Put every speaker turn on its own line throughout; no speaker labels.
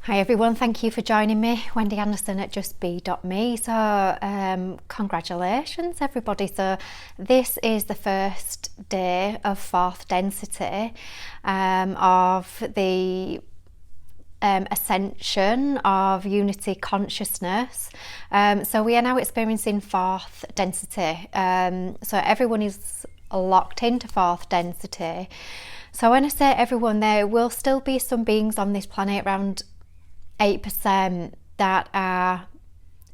Hi everyone, thank you for joining me, Wendy Anderson at justbe.me. So congratulations everybody. So this is the first day of fourth density of the ascension of unity consciousness. So we are now experiencing fourth density. So everyone is locked into fourth density. So when I say everyone, there will still be some beings on this planet, around 8%, that are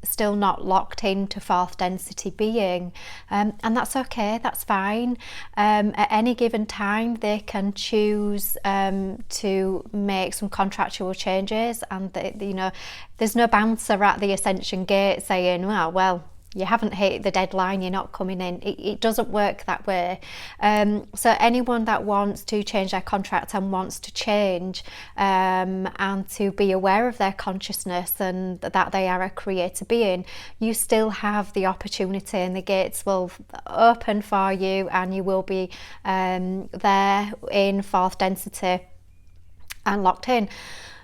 still not locked into fourth density being, and that's okay, that's fine. At any given time they can choose to make some contractual changes, and there's no bouncer at the ascension gate saying, well, you haven't hit the deadline, you're not coming in. It doesn't work that way. So anyone that wants to change their contract and wants to change and to be aware of their consciousness and that they are a creator being, you still have the opportunity, and the gates will open for you, and you will be there in fourth density and locked in.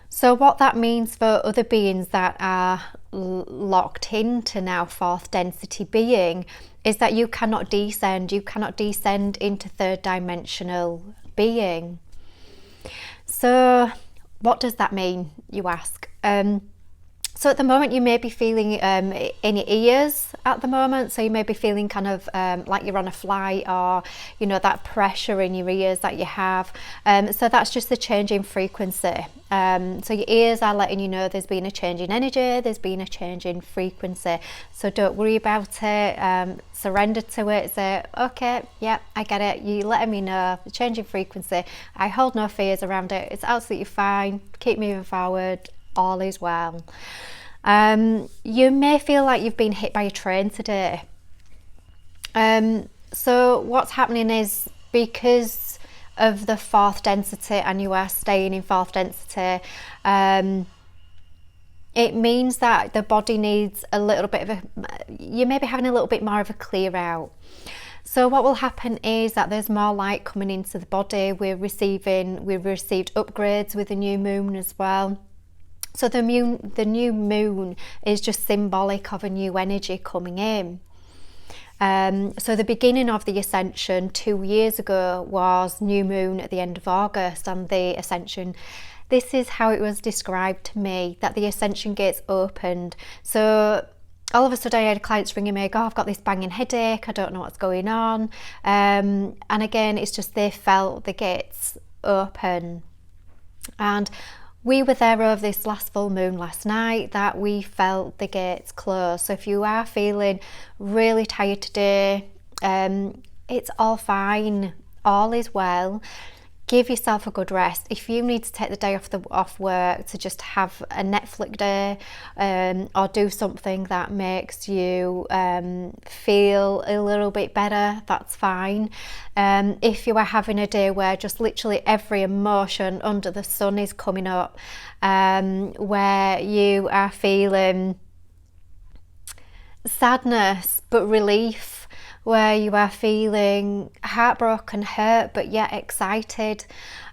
So what that means for other beings that are locked into now fourth density being is that you cannot descend into third dimensional being. So what does that mean, you ask? So at the moment you may be feeling in your ears at the moment, so you may be feeling kind of like you're on a flight, or that pressure in your ears that you have. So that's just the change in frequency. So your ears are letting you know there's been a change in energy, there's been a change in frequency. So don't worry about it, surrender to it, say, okay, yeah, I get it, you letting me know the change in frequency, I hold no fears around it, it's absolutely fine, keep moving forward, all is well. You may feel like you've been hit by a train today. So what's happening is, because of the fourth density and you are staying in fourth density, it means that the body needs a little bit of you may be having a little bit more of a clear out. So what will happen is that there's more light coming into the body. We've received upgrades with the new moon as well. So the new moon is just symbolic of a new energy coming in. So the beginning of the ascension 2 years ago was new moon at the end of August, and the ascension, this is how it was described to me, that the ascension gates opened. So all of a sudden I had clients ringing me, I've got this banging headache, I don't know what's going on. And again, it's just they felt the gates open. And we were there over this last full moon last night, that we felt the gates close. So if you are feeling really tired today, it's all fine, all is well. Give yourself a good rest. If you need to take the day off work to just have a Netflix day, or do something that makes you feel a little bit better, that's fine. If you are having a day where just literally every emotion under the sun is coming up, where you are feeling sadness but relief, where you are feeling heartbroken, hurt, but yet excited.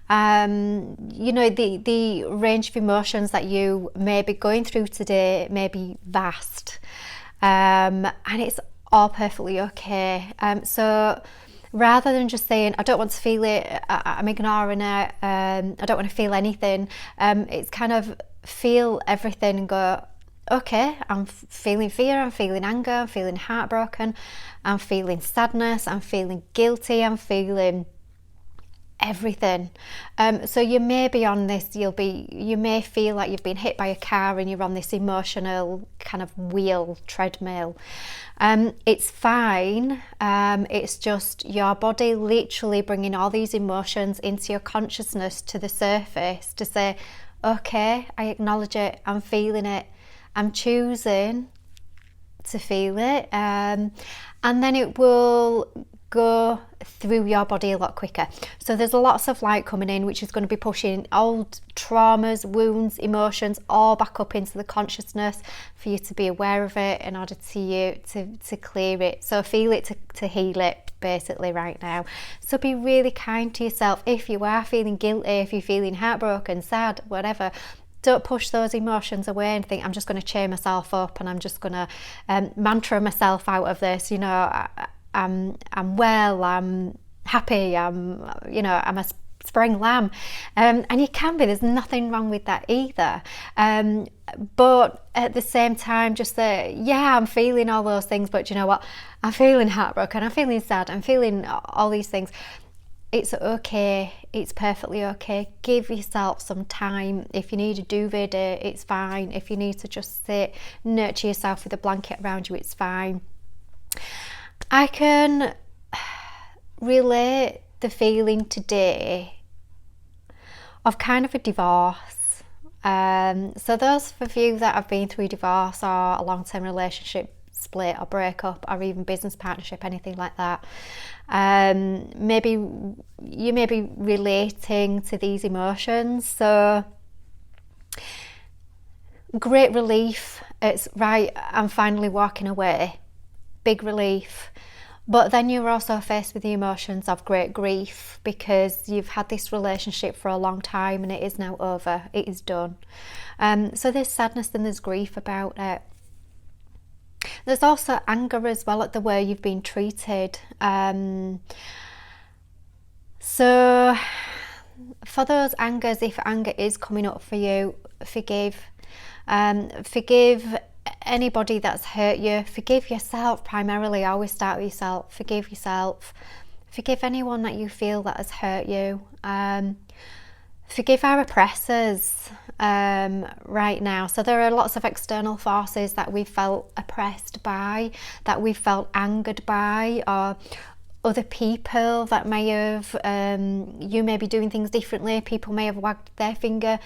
The range of emotions that you may be going through today may be vast, and it's all perfectly okay. So rather than just saying, I don't want to feel it, I'm ignoring it, I don't want to feel anything, it's kind of feel everything and go, okay, I'm feeling fear, I'm feeling anger, I'm feeling heartbroken, I'm feeling sadness, I'm feeling guilty, I'm feeling everything. So you may be on this, you may feel like you've been hit by a car and you're on this emotional kind of treadmill. It's fine. It's just your body literally bringing all these emotions into your consciousness to the surface to say, okay, I acknowledge it, I'm feeling it, I'm choosing to feel it, and then it will go through your body a lot quicker. So there's lots of light coming in, which is going to be pushing old traumas, wounds, emotions all back up into the consciousness for you to be aware of it in order to clear it. So feel it to heal it basically right now. So be really kind to yourself. If you are feeling guilty, if you're feeling heartbroken, sad, whatever, don't push those emotions away and think I'm just going to cheer myself up and I'm just going to mantra myself out of this. I'm well, I'm happy, I'm a spring lamb, and you can be. There's nothing wrong with that either. But at the same time, just say, yeah, I'm feeling all those things, but you know what? I'm feeling heartbroken. I'm feeling sad. I'm feeling all these things. It's okay. It's perfectly okay. Give yourself some time. If you need a duvet day, it's fine. If you need to just sit, nurture yourself with a blanket around you, it's fine. I can relate the feeling today of kind of a divorce. So those of you that have been through divorce or a long-term relationship split or breakup or even business partnership, anything like that, maybe you may be relating to these emotions. So great relief. It's right, I'm finally walking away. Big relief. But then you're also faced with the emotions of great grief because you've had this relationship for a long time and it is now over. It is done. So there's sadness and there's grief about it. There's also anger as well at the way you've been treated. So for those angers, if anger is coming up for you, forgive. Forgive anybody that's hurt you. Forgive yourself primarily. Always start with yourself. Forgive yourself. Forgive anyone that you feel that has hurt you. Forgive our oppressors right now. So there are lots of external forces that we felt oppressed by, that we felt angered by, or other people that may have, you may be doing things differently. People may have wagged their finger.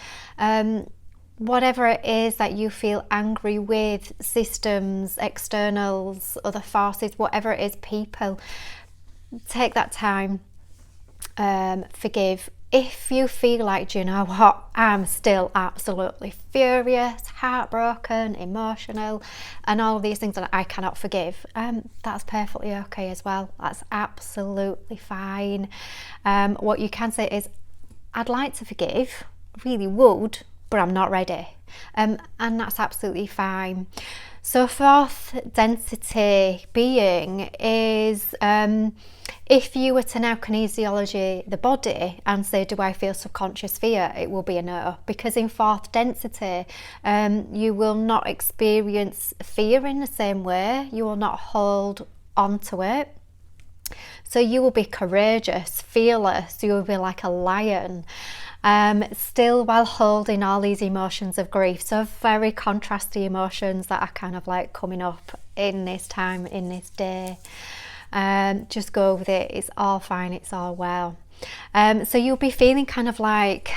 Whatever it is that you feel angry with, systems, externals, other forces, whatever it is, people, take that time, forgive. If you feel like, do you know what, I'm still absolutely furious, heartbroken, emotional, and all of these things that I cannot forgive, that's perfectly okay as well. That's absolutely fine. What you can say is, I'd like to forgive, really would, but I'm not ready. And that's absolutely fine. So fourth density being is, if you were to now kinesiology the body and say, do I feel subconscious fear? It will be a no, because in fourth density, you will not experience fear in the same way. You will not hold onto it. So you will be courageous, fearless. You will be like a lion. Still while holding all these emotions of grief. So very contrasty emotions that are kind of like coming up in this time, in this day. Just go with it. It's all fine. It's all well. So you'll be feeling kind of like,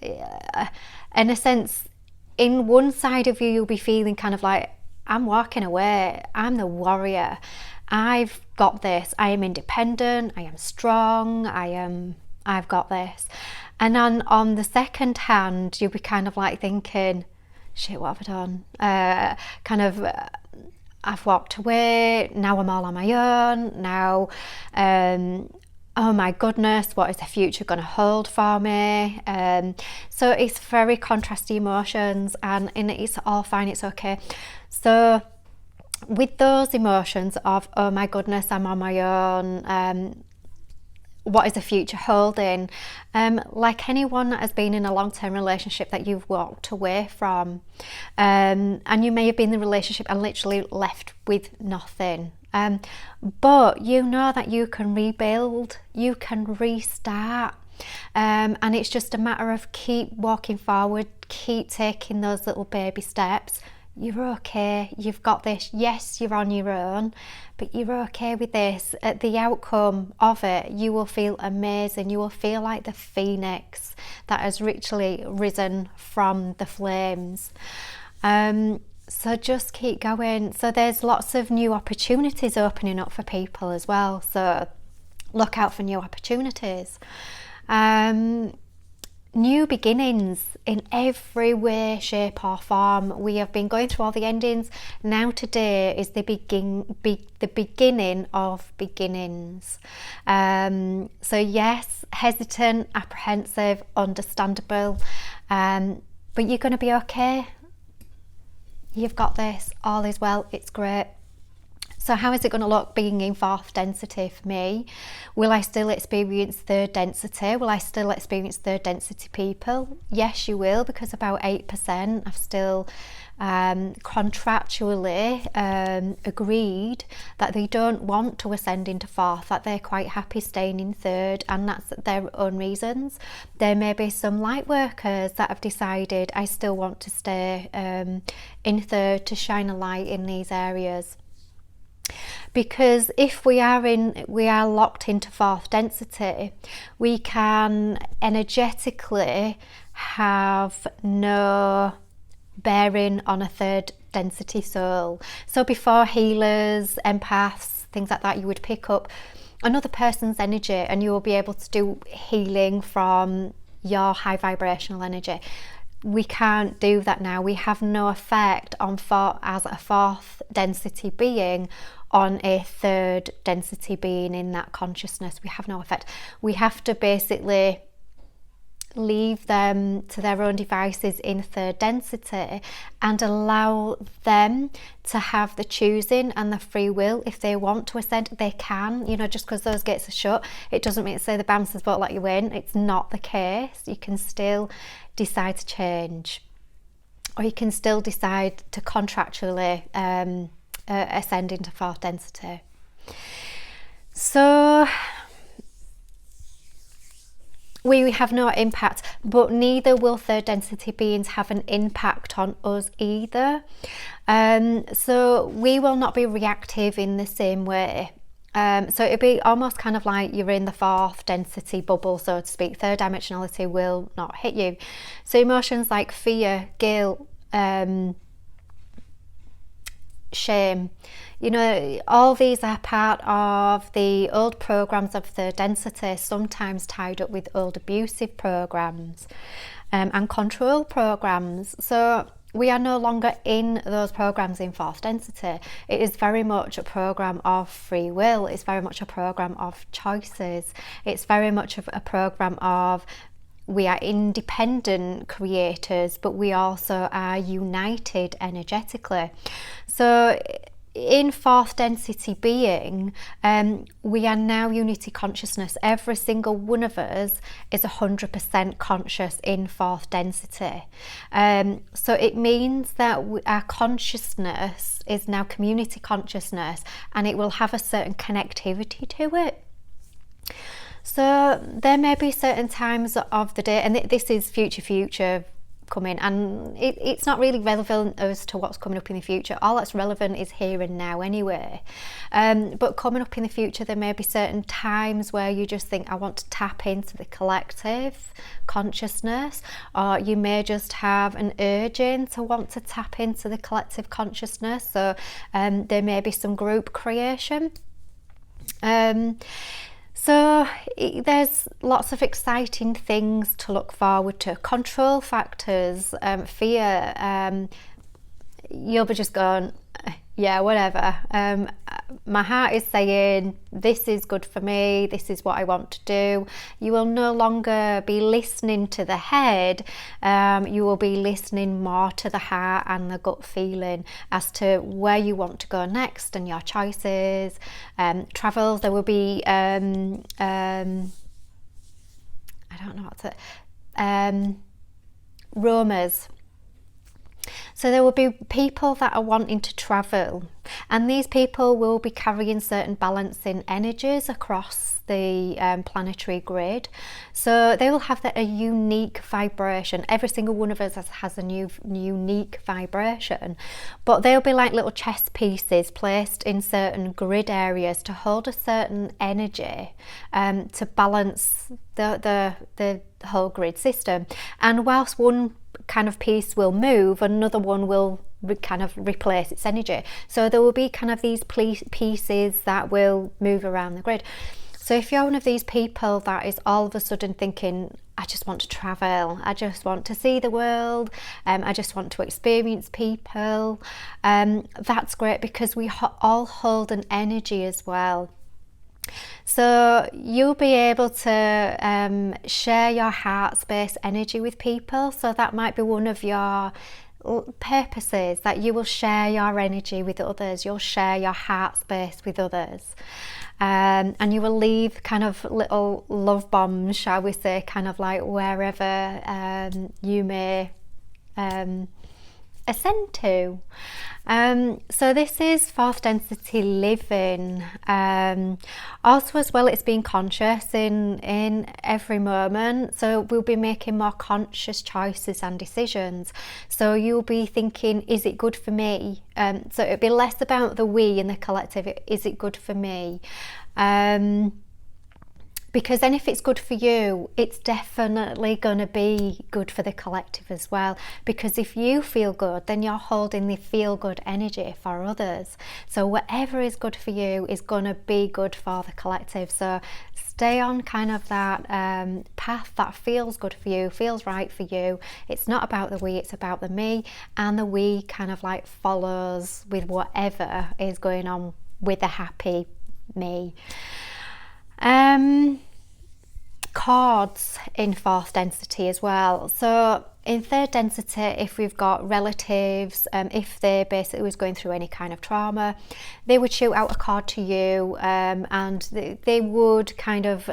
in a sense, in one side of you, you'll be feeling kind of like, I'm walking away. I'm the warrior. I've got this. I am independent. I am strong. I've got this. And on the second hand, you'll be kind of like thinking, shit, what have I done? I've walked away, now I'm all on my own, now, oh my goodness, what is the future going to hold for me? So it's very contrasty emotions, and it's all fine, it's okay. So with those emotions of, oh my goodness, I'm on my own, what is the future holding? Like anyone that has been in a long-term relationship that you've walked away from, and you may have been in the relationship and literally left with nothing, but you know that you can rebuild, you can restart, and it's just a matter of keep walking forward, keep taking those little baby steps. You're okay, you've got this. Yes, you're on your own, but you're okay with this. At the outcome of it, you will feel amazing. You will feel like the phoenix that has richly risen from the flames. So just keep going. So there's lots of new opportunities opening up for people as well. So look out for new opportunities. New beginnings in every way, shape or form. We have been going through all the endings. Now today is the beginning of beginnings. So yes, hesitant, apprehensive, understandable. but you're going to be okay. You've got this, all is well, it's great. So how is it going to look being in fourth density for me? Will I still experience third density? Will I still experience third density people? Yes, you will, because about 8% have still contractually agreed that they don't want to ascend into fourth, that they're quite happy staying in third, and that's their own reasons. There may be some light workers that have decided, I still want to stay in third to shine a light in these areas. Because if we are locked into fourth density, we can energetically have no bearing on a third density soul. So before healers, empaths, things like that, you would pick up another person's energy and you will be able to do healing from your high vibrational energy. We can't do that now. We have no effect on as a fourth density being on a third density being in that consciousness. We have no effect. We have to basically leave them to their own devices in third density and allow them to have the choosing and the free will. If they want to ascend, they can. Just because those gates are shut, it doesn't mean to say the bouncers won't let you in. It's not the case. You can still decide to change, or you can still decide to contractually ascend into fourth density. So we have no impact, but neither will third density beings have an impact on us either. So we will not be reactive in the same way. So it'd be almost kind of like you're in the fourth density bubble, so to speak. Third dimensionality will not hit you. So emotions like fear, guilt, shame, all these are part of the old programs of third density, sometimes tied up with old abusive programs and control programs. So we are no longer in those programs in fourth density. It is very much a program of free will. It's very much a program of choices. It's very much of a program of we are independent creators, but we also are united energetically. So in fourth density being, we are now unity consciousness. Every single one of us is 100% conscious in fourth density. So it means that our consciousness is now community consciousness, and it will have a certain connectivity to it. So there may be certain times of the day, and this is future coming, and it's not really relevant as to what's coming up in the future. All that's relevant is here and now anyway. But coming up in the future, there may be certain times where you just think, I want to tap into the collective consciousness, or you may just have an urging to want to tap into the collective consciousness. So there may be some group creation. So there's lots of exciting things to look forward to. Control factors, fear, you'll be just going, yeah, whatever. My heart is saying, this is good for me, this is what I want to do. You will no longer be listening to the head, you will be listening more to the heart and the gut feeling as to where you want to go next and your choices. Travels, there will be, I don't know what to, roamers. So there will be people that are wanting to travel, and these people will be carrying certain balancing energies across the planetary grid. So they will have a unique vibration. Every single one of us has a unique vibration, but they'll be like little chess pieces placed in certain grid areas to hold a certain energy to balance the whole grid system. And whilst one kind of piece will move, another one will kind of replace its energy. So there will be kind of these pieces that will move around the grid. So if you're one of these people that is all of a sudden thinking, I just want to travel, I just want to see the world, I just want to experience people, that's great, because we all hold an energy as well. So you'll be able to share your heart space energy with people. So that might be one of your purposes, that you will share your energy with others. You'll share your heart space with others. And you will leave kind of little love bombs, shall we say, kind of like wherever you may ascend to. So this is fourth density living. Also as well, it's being conscious in every moment. So we'll be making more conscious choices and decisions. So you'll be thinking, is it good for me? So it'll be less about the we and the collective. Is it good for me? Because then if it's good for you, it's definitely going to be good for the collective as well. Because if you feel good, then you're holding the feel good energy for others. So whatever is good for you is going to be good for the collective. So stay on kind of that path that feels good for you, feels right for you. It's not about the we, it's about the me. And the we kind of like follows with whatever is going on with the happy me. Chords in fourth density as well. So in third density, if we've got relatives, if they basically was going through any kind of trauma, they would shoot out a chord to you, and they would kind of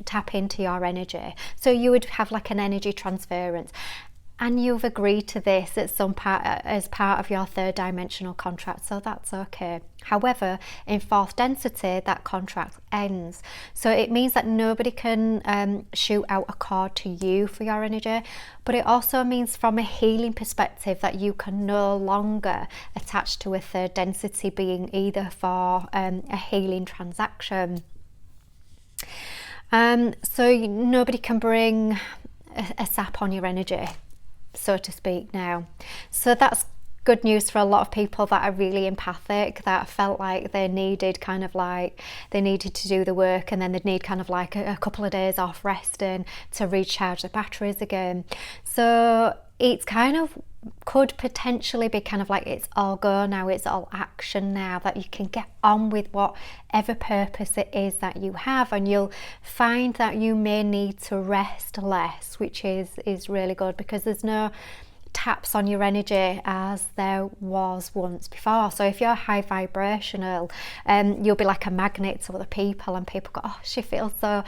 tap into your energy. So you would have like an energy transference. And you've agreed to this at some part as part of your third dimensional contract, so that's okay. However, in fourth density, that contract ends. So it means that nobody can shoot out a chord to you for your energy, but it also means from a healing perspective that you can no longer attach to a third density being either for a healing transaction. So nobody can bring a sap on your energy, so to speak, now. So that's good news for a lot of people that are really empathic, that felt like they needed kind of like they needed to do the work, and then they'd need kind of like a couple of days off resting to recharge the batteries again. So it's kind of could potentially be kind of like it's all go now, it's all action now, that you can get on with whatever purpose it is that you have, and you'll find that you may need to rest less, which is really good, because there's no taps on your energy as there was once before. So if you're high vibrational, you'll be like a magnet to other people, and people go, oh, she feels so,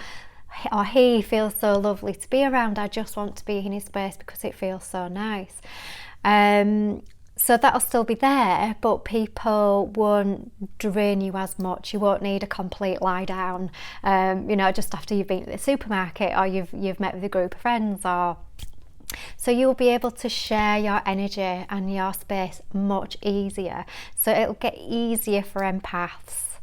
or he feels so lovely to be around, I just want to be in his space because it feels so nice. So that'll still be there, but people won't drain you as much. You won't need a complete lie down, just after you've been at the supermarket, or you've met with a group of friends, or so you'll be able to share your energy and your space much easier. So it'll get easier for empaths.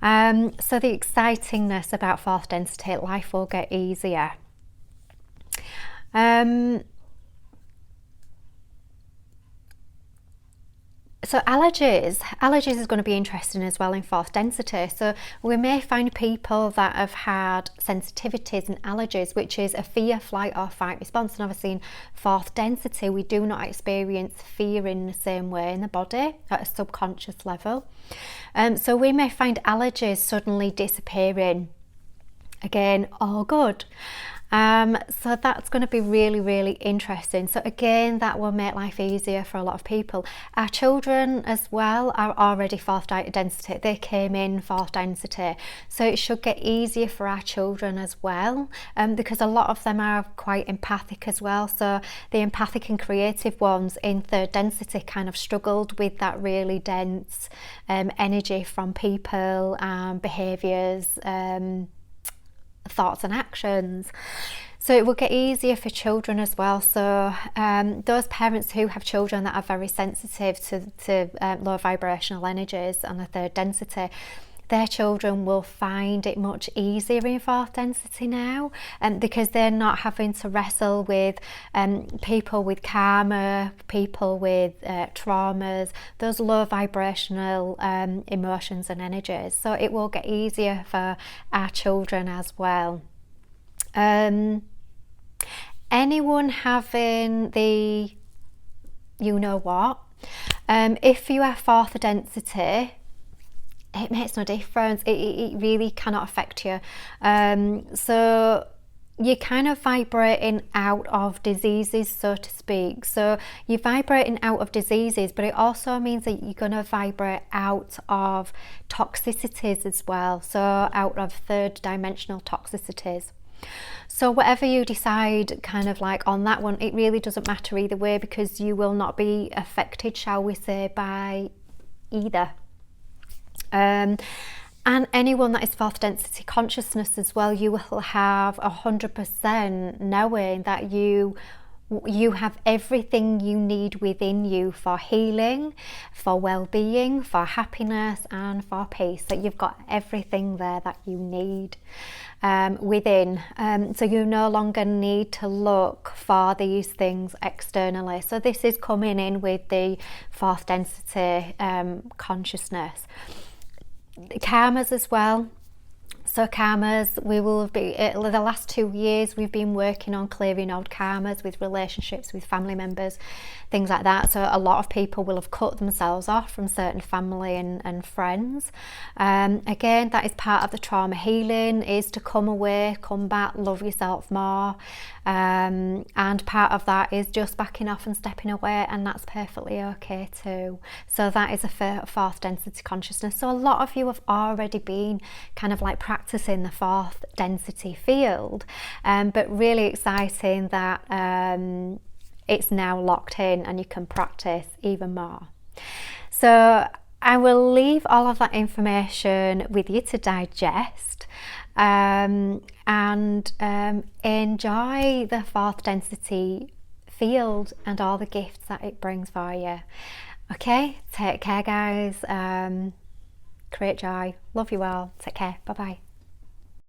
So the excitingness about fourth density, life will get easier. So allergies is going to be interesting as well in fourth density. So we may find people that have had sensitivities and allergies, which is a fear, flight or fight response. And obviously in fourth density, we do not experience fear in the same way in the body at a subconscious level. So we may find allergies suddenly disappearing. Again, all good. So that's going to be really, really interesting. So again, that will make life easier for a lot of people. Our children as well are already fourth density. They came in fourth density. So it should get easier for our children as well, because a lot of them are quite empathic as well. So the empathic and creative ones in third density kind of struggled with that really dense energy from people, behaviours, thoughts and actions. So it will get easier for children as well. So those parents who have children that are very sensitive to low vibrational energies and the third density, their children will find it much easier in fourth density now, because they're not having to wrestle with people with karma, people with traumas, those low vibrational emotions and energies. So it will get easier for our children as well. Anyone having the you know what, if you are fourth density, it makes no difference. It really cannot affect you. So you're kind of vibrating out of diseases, so to speak. So you're vibrating out of diseases, but it also means that you're going to vibrate out of toxicities as well. So out of third dimensional toxicities. So whatever you decide kind of like on that one, it really doesn't matter either way, because you will not be affected, shall we say, by either. And anyone that is fourth density consciousness as well, you will have 100% knowing that you have everything you need within you for healing, for well-being, for happiness, and for peace. That you've got everything there that you need within. So you no longer need to look for these things externally. So this is coming in with the fourth density consciousness. Karmas as well. So karmas, we will be, the last 2 years we've been working on clearing old karmas with relationships with family members, things like that. So a lot of people will have cut themselves off from certain family and friends. Again, that is part of the trauma healing, is to come away, come back, love yourself more. And part of that is just backing off and stepping away, and that's perfectly okay too. So that is a fourth density consciousness. So a lot of you have already been kind of like practicing the fourth density field, but really exciting that it's now locked in and you can practice even more. So I will leave all of that information with you to digest, and enjoy the fourth density field and all the gifts that it brings for you. Okay, take care guys, create joy, love you all, take care, bye bye.